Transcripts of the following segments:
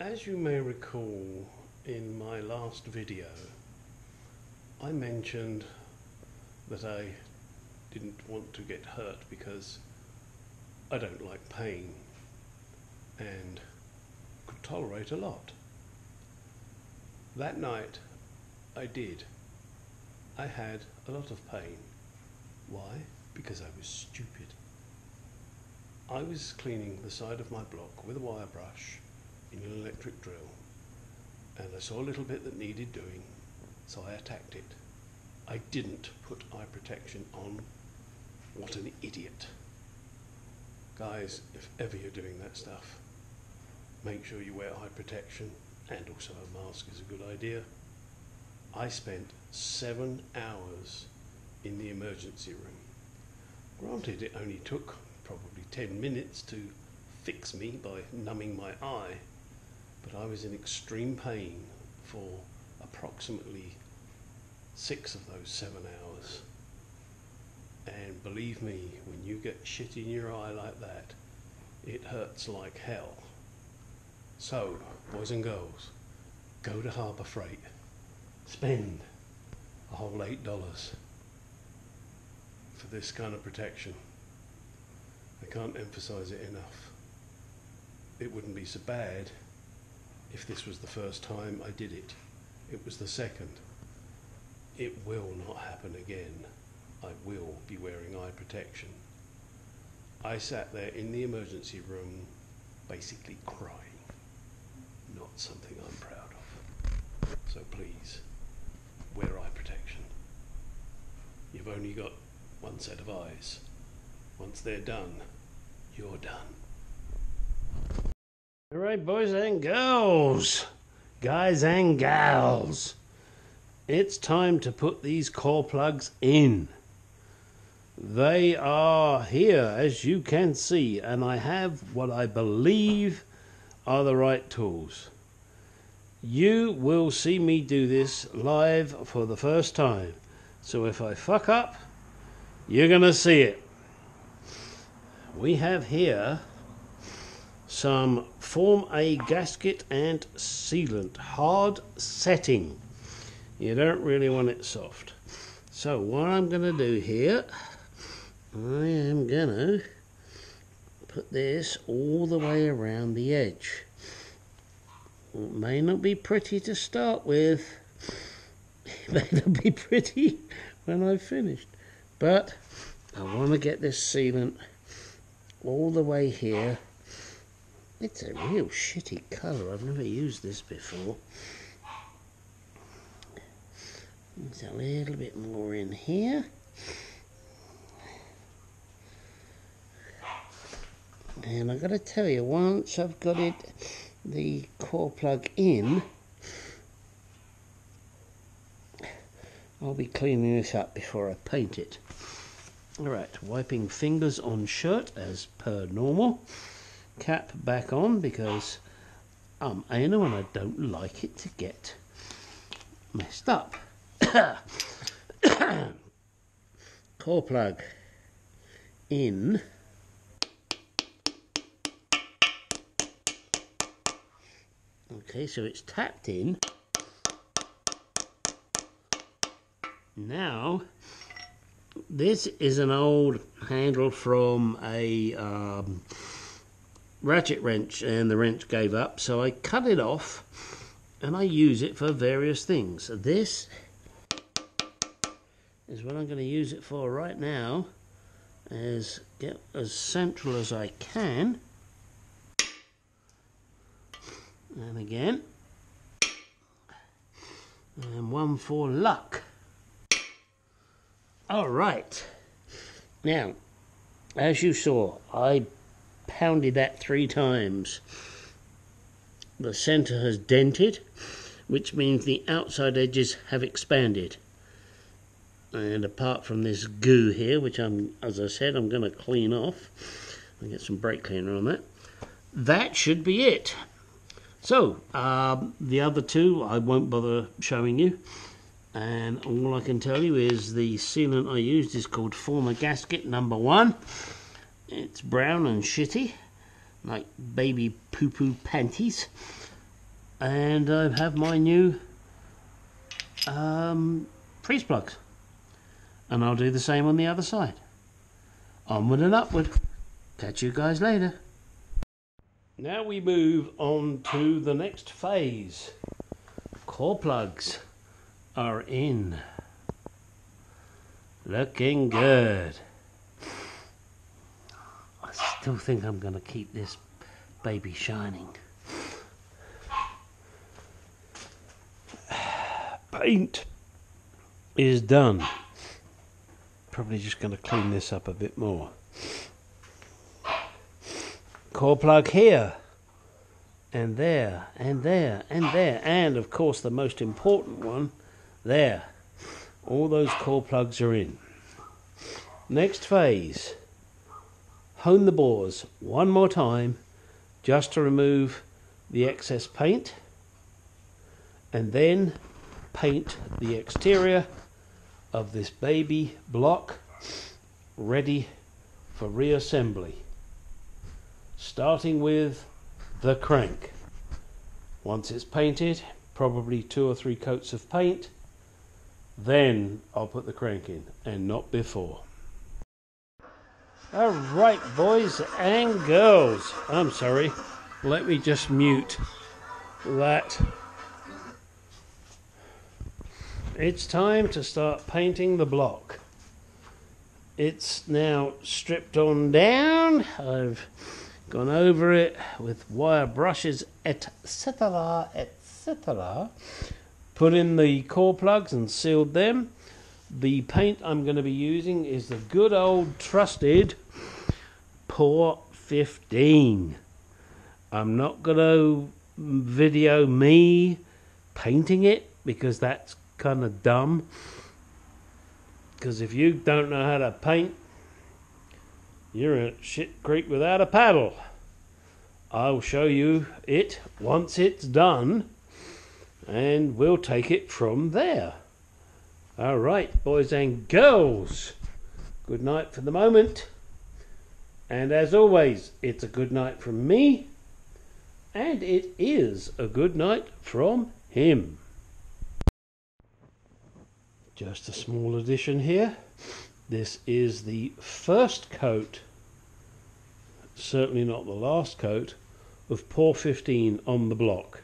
As you may recall, in my last video I mentioned that I didn't want to get hurt because I don't like pain and could tolerate a lot. That night I did. I had a lot of pain. Why? Because I was stupid. I was cleaning the side of my block with a wire brush in an electric drill, and I saw a little bit that needed doing, so I attacked it. I didn't put eye protection on. What an idiot. Guys, if ever you're doing that stuff, make sure you wear eye protection, and also a mask is a good idea. I spent 7 hours in the emergency room. Granted, it only took probably 10 minutes to fix me by numbing my eye, but I was in extreme pain for approximately 6 of those 7 hours. And believe me, when you get shit in your eye like that, it hurts like hell. So, boys and girls, go to Harbour Freight, spend a whole $8 for this kind of protection. I can't emphasize it enough. It wouldn't be so bad if this was the first time I did it. It was the second. It will not happen again. I will be wearing eye protection. I sat there in the emergency room basically crying. Not something I'm proud of. So please, wear eye protection. You've only got one set of eyes. Once they're done, you're done. Alright, boys and girls, guys and gals, it's time to put these core plugs in. They are here, as you can see, and I have what I believe are the right tools. You will see me do this live for the first time, so if I fuck up, you're gonna see it. We have here some Form A gasket and sealant, hard setting. You don't really want it soft. So what I'm going to do here, I am going to put this all the way around the edge. It may not be pretty to start with. It may not be pretty when I've finished. But I want to get this sealant all the way here. It's a real shitty colour. I've never used this before. There's a little bit more in here. And I've got to tell you, once I've got it, the core plug in, I'll be cleaning this up before I paint it. Alright, wiping fingers on shirt as per normal. Cap back on because I'm anal and I don't like it to get messed up. Core plug in. Okay, so it's tapped in. Now, this is an old handle from a ratchet wrench, and the wrench gave up, so I cut it off and I use it for various things. This is what I'm going to use it for right now, is get as central as I can, and again, and one for luck. Alright, now as you saw, I pounded that 3 times. The center has dented, which means the outside edges have expanded. And apart from this goo here, which as I said, I'm going to clean off. I'll get some brake cleaner on that. That should be it. So, the other two I won't bother showing you. And all I can tell you is the sealant I used is called Former Gasket number 1. It's brown and shitty, like baby poo-poo panties. and I have my new freeze plugs, and I'll do the same on the other side. Onward and upward. Catch you guys later. Now we move on to the next phase. Core plugs are in. Looking good. I still think I'm going to keep this baby shining. Paint is done. Probably just going to clean this up a bit more. Core plug here, and there, and there, and there, and of course the most important one, there. All those core plugs are in. Next phase, hone the bores one more time just to remove the excess paint, and then paint the exterior of this baby block ready for reassembly, starting with the crank. Once it's painted, probably 2 or 3 coats of paint, then I'll put the crank in, and not before. Alright, boys and girls, I'm sorry, let me just mute that. It's time to start painting the block. It's now stripped on down. I've gone over it with wire brushes, etc., etc. Put in the core plugs and sealed them. The paint I'm going to be using is the good old trusted Pour 15. I'm not going to video me painting it because that's kind of dumb. Because if you don't know how to paint, you're in shit creek without a paddle. I'll show you it once it's done, and we'll take it from there. Alright, boys and girls, good night for the moment. And as always, it's a good night from me, and it is a good night from him. Just a small addition here. This is the first coat, certainly not the last coat, of Pour 15 on the block.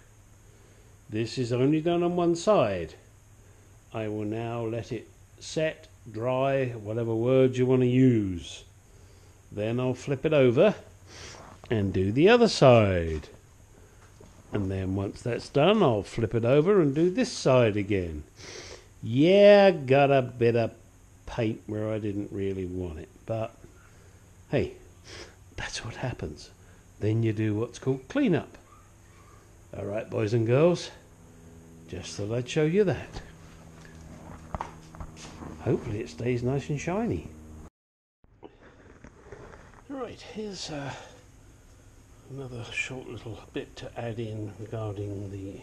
This is only done on one side. I will now let it set, dry, whatever words you want to use. Then I'll flip it over and do the other side. And then once that's done, I'll flip it over and do this side again. Yeah, got a bit of paint where I didn't really want it, but hey, that's what happens. Then you do what's called cleanup. Alright, boys and girls, just thought I'd show you that. Hopefully it stays nice and shiny. Right, here's another short little bit to add in regarding the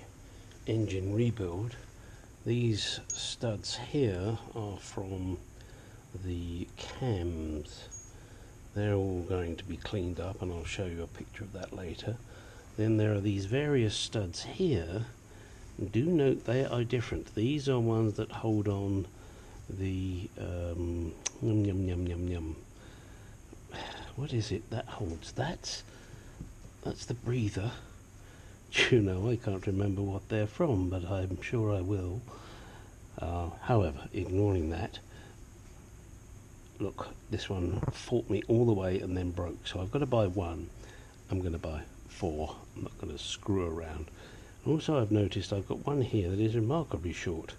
engine rebuild. These studs here are from the cams. They're all going to be cleaned up, and I'll show you a picture of that later. Then there are these various studs here. Do note they are different. These are ones that hold on the what is it that holds? That's the breather. You know, I can't remember what they're from, but I'm sure I will. However, ignoring that, look, this one fought me all the way and then broke, so I've got to buy one. I'm going to buy 4. I'm not going to screw around. And also I've noticed I've got one here that is remarkably short.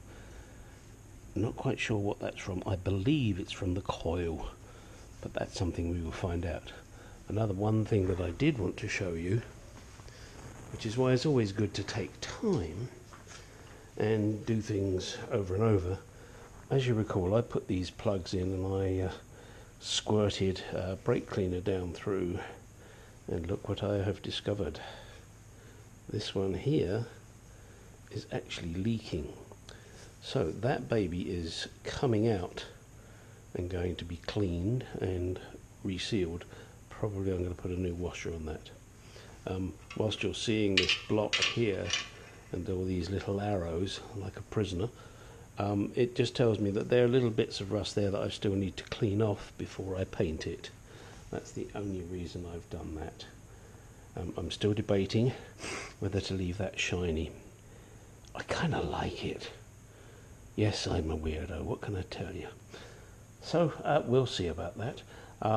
I'm not quite sure what that's from. I believe it's from the coil, but that's something we will find out. Another one thing that I did want to show you, which is why it's always good to take time and do things over and over. As you recall, I put these plugs in and I squirted brake cleaner down through, and look what I have discovered. This one here is actually leaking. So that baby is coming out and going to be cleaned and resealed. Probably I'm going to put a new washer on that. Whilst you're seeing this block here, and all these little arrows like a prisoner, it just tells me that there are little bits of rust there that I still need to clean off before I paint it. That's the only reason I've done that. I'm still debating whether to leave that shiny. I kind of like it. Yes, I'm a weirdo, what can I tell you? So we'll see about that.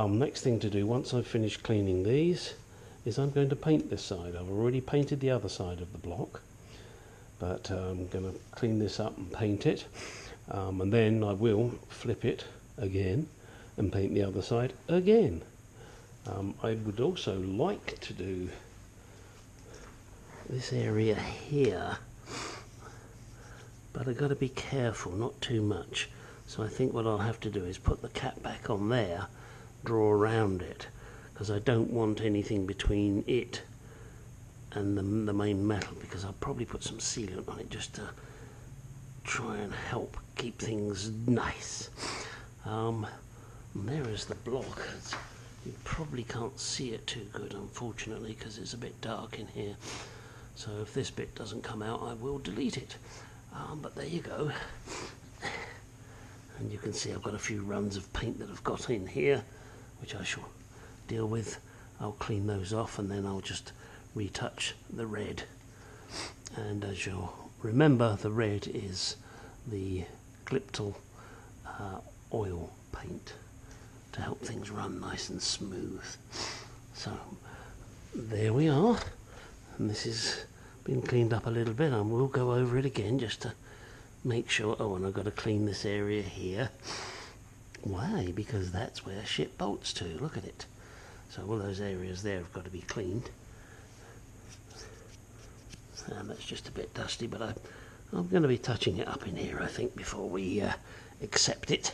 Next thing to do, once I've finished cleaning these, is I'm going to paint this side. I've already painted the other side of the block, but I'm going to clean this up and paint it, and then I will flip it again and paint the other side again. I would also like to do this area here, but I've got to be careful, not too much. So I think what I'll have to do is put the cap back on there, draw around it, because I don't want anything between it and the main metal, because I'll probably put some sealant on it just to try and help keep things nice. And there is the block. You probably can't see it too good, unfortunately, because it's a bit dark in here. So if this bit doesn't come out, I will delete it. But there you go. And you can see I've got a few runs of paint that I've got in here, which I shall deal with. I'll clean those off, and then I'll just retouch the red. And as you'll remember, the red is the Glyptal oil paint to help things run nice and smooth. So there we are, and this has been cleaned up a little bit, and we'll go over it again just to make sure. Oh, and I've got to clean this area here. Why? Because that's where shit bolts to. Look at it. So all those areas there have got to be cleaned. And that's just a bit dusty, but I'm going to be touching it up in here, I think, before we accept it.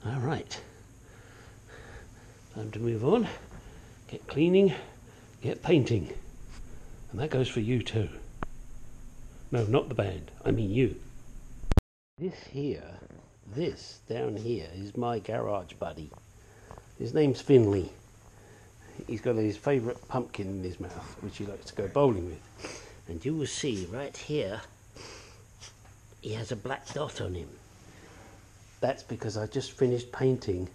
All right. Time to move on. Get cleaning, get painting. And that goes for you too. No, not the band. I mean you. This down here is my garage buddy. His name's Finley. He's got his favourite pumpkin in his mouth, which he likes to go bowling with. And you will see right here, he has a black dot on him. That's because I just finished painting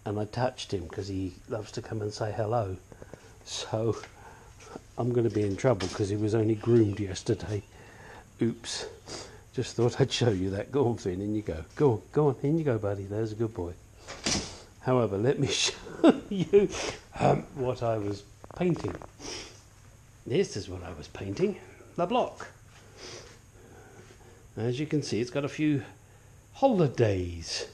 and I touched him because he loves to come and say hello. So I'm going to be in trouble because he was only groomed yesterday. Oops. Just thought I'd show you that. Go on, Finn, in you go. Go on, in you go, buddy. There's a good boy. However, let me show you what I was painting. This is what I was painting. The block. As you can see, it's got a few holidays.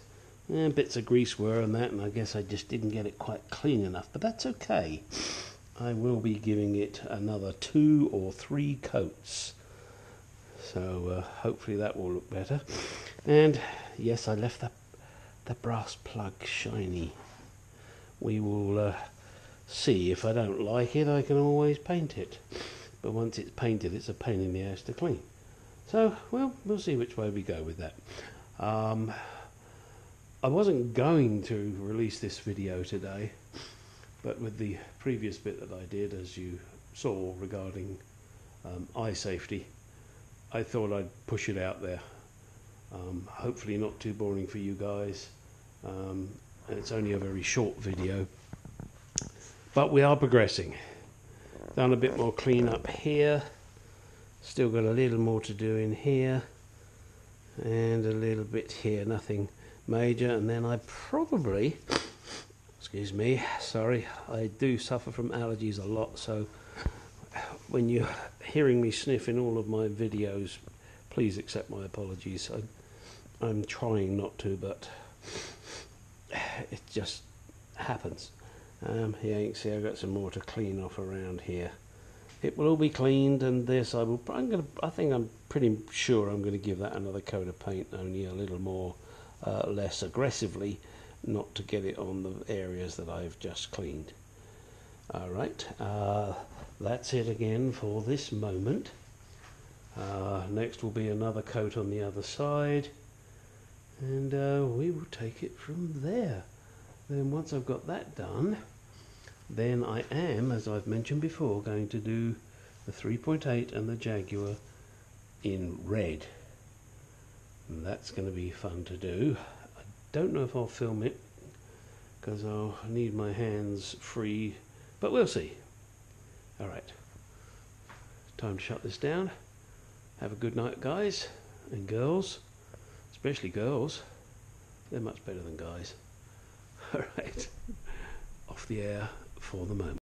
Bits of grease were and that, and I guess I just didn't get it quite clean enough. But that's okay. I will be giving it another 2 or 3 coats. So hopefully that will look better. And yes, I left the brass plug shiny. We will see. If I don't like it, I can always paint it. But once it's painted, it's a pain in the ass to clean. So, well, we'll see which way we go with that. I wasn't going to release this video today, but with the previous bit that I did, as you saw, regarding eye safety, I thought I'd push it out there. Hopefully not too boring for you guys. It's only a very short video, but we are progressing. Done a bit more clean up here, still got a little more to do in here, and a little bit here, nothing major. And then I probably, excuse me, sorry, I do suffer from allergies a lot, so when you're hearing me sniff in all of my videos, please accept my apologies. I'm trying not to, but it just happens. Here you can see I've got some more to clean off around here. It will all be cleaned, and this I'm pretty sure I'm going to give that another coat of paint, only a little more, less aggressively, not to get it on the areas that I've just cleaned. Alright, that's it again for this moment. Next will be another coat on the other side, and we will take it from there. Then once I've got that done, then I am, as I've mentioned before, going to do the 3.8 and the Jaguar in red. And that's going to be fun to do. I don't know if I'll film it because I'll need my hands free, but we'll see. Alright, time to shut this down. Have a good night, guys and girls, especially girls. They're much better than guys. Alright, off the air for the moment.